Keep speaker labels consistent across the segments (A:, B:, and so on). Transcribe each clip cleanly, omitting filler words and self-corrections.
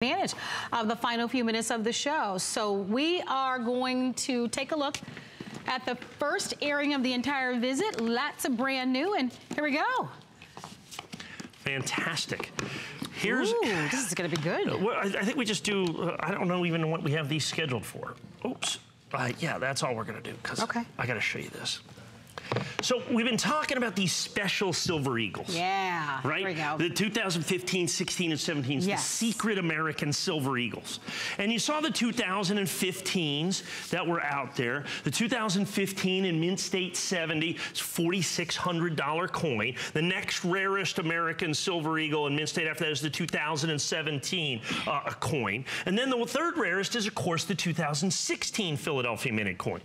A: Advantage of the final few minutes of the show. So we are going to take a look at the first airing of the entire visit. Lots of brand new, and here we go.
B: Fantastic.
A: Here's, this is gonna be good.
B: Well, I think we just do, I don't know even what we have these scheduled for. Oops. Yeah, that's all we're gonna do, because I gotta show you this. So we've been talking about these special silver eagles.
A: Yeah,
B: right?
A: Here we go.
B: The 2015, 16, and 17s, the secret American silver eagles. And you saw the 2015s that were out there. The 2015 in Mint State 70, it's $4,600 coin. The next rarest American silver eagle in Mint State after that is the 2017 coin. And then the third rarest is, of course, the 2016 Philadelphia Minted coin.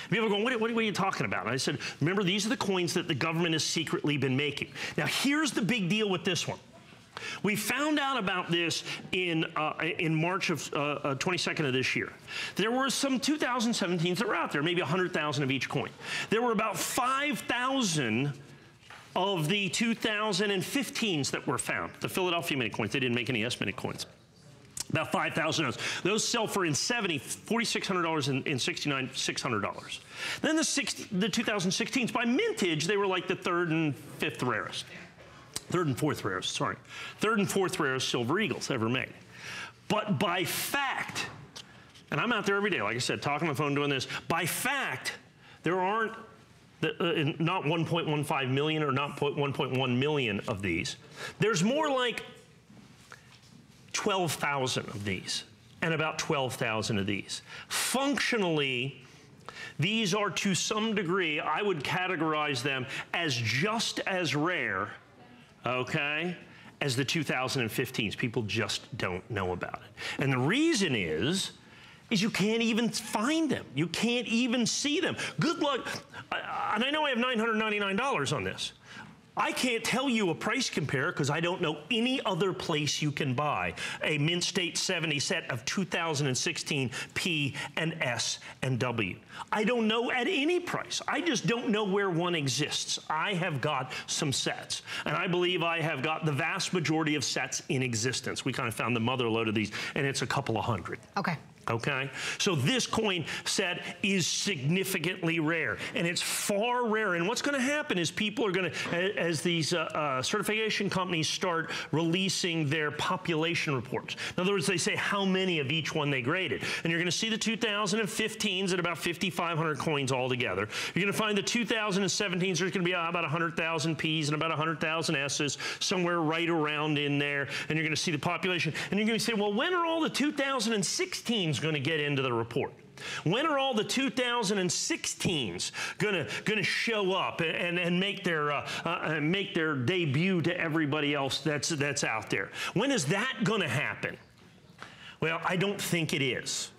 B: People are going, what are you talking about? And I said, remember, these are the coins that the government has secretly been making. Now, here's the big deal with this one. We found out about this in March of 22nd of this year. There were some 2017s that were out there, maybe 100,000 of each coin. There were about 5,000 of the 2015s that were found, the Philadelphia Minted coins. They didn't make any S-Minted coins. About 5,000 of those. Those sell for in 70, $4,600, in 69, $600. Then the 2016s, by mintage, they were like the third and fourth rarest, silver eagles ever made. But by fact, and I'm out there every day, like I said, talking on the phone, doing this, by fact, there aren't not 1.15 million or not 1.1 million of these. There's more like 12,000 of these, and about 12,000 of these. Functionally, these are to some degree, I would categorize them as just as rare, okay, as the 2015s. People just don't know about it. And the reason is you can't even find them. You can't even see them. Good luck. And I know I have $999 on this. I can't tell you a price compare because I don't know any other place you can buy a Mint State 70 set of 2016 P and S and W. I don't know at any price. I just don't know where one exists. I have got some sets, and I believe I have got the vast majority of sets in existence. We kind of found the mother lode of these, and it's a couple of hundred.
A: Okay.
B: Okay, so this coin set is significantly rare, and it's far rarer. And what's going to happen is people are going to, as these certification companies start releasing their population reports. In other words, they say how many of each one they graded. And you're going to see the 2015s at about 5,500 coins altogether. You're going to find the 2017s, there's going to be about 100,000 Ps and about 100,000 Ss, somewhere right around in there. And you're going to see the population. And you're going to say, well, when are all the 2016s going to get into the report? When are all the 2016s going to show up and make their debut to everybody else that's out there? When is that going to happen? Well, I don't think it is.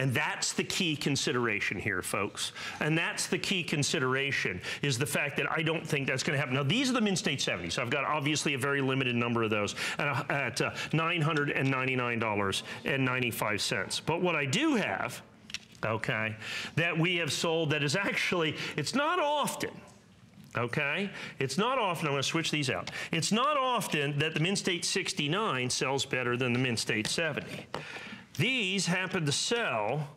B: And that's the key consideration here, folks. And that's the key consideration, is the fact that I don't think that's going to happen. Now, these are the Mint State 70s. So I've got obviously a very limited number of those at $999.95. But what I do have, okay, that we have sold that is actually, it's not often, okay? It's not often, I'm going to switch these out. It's not often that the Mint State 69 sells better than the Mint State 70. These happen to sell,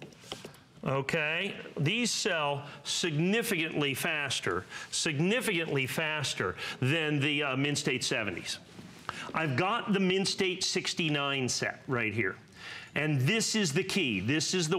B: okay, these sell significantly faster than the Mint State 70s. I've got the Mint State 69 set right here. And this is the key. This is the